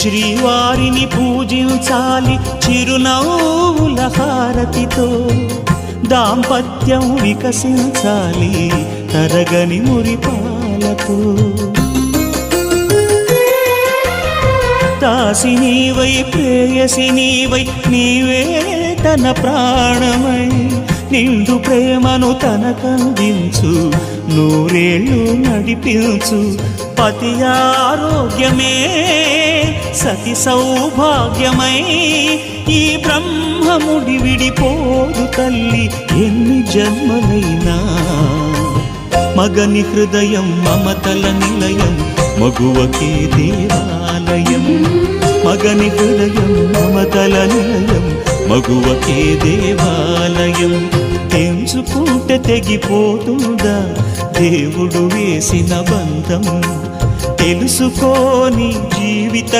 శ్రీవారిని పూజించాలి చిరునవ్వుల హారతితో, దాంపత్యం వికసించాలి తరగని మురిపాలతో. దాసి నీవై ప్రేయసి నీవై నీవే తన ప్రాణమై, నిండు ప్రేమను తనకందించు, నూరేళ్ళు నడిపించు. పతి ఆరోగ్యమే సతి సౌభాగ్యమై, ఈ బ్రహ్మముడి విడిపోదు తల్లి ఎన్ని జన్మలైనా. మగని హృదయం మమతల నిలయం, మగువకే దేవాలయం. మగని హృదయం మమతల నిలయం, మగువకే దేవాలయం. తెంచుకుంటే తెగిపోతుందా దేవుడు వేసిన బంధం, తెలుసుకోని జీవిత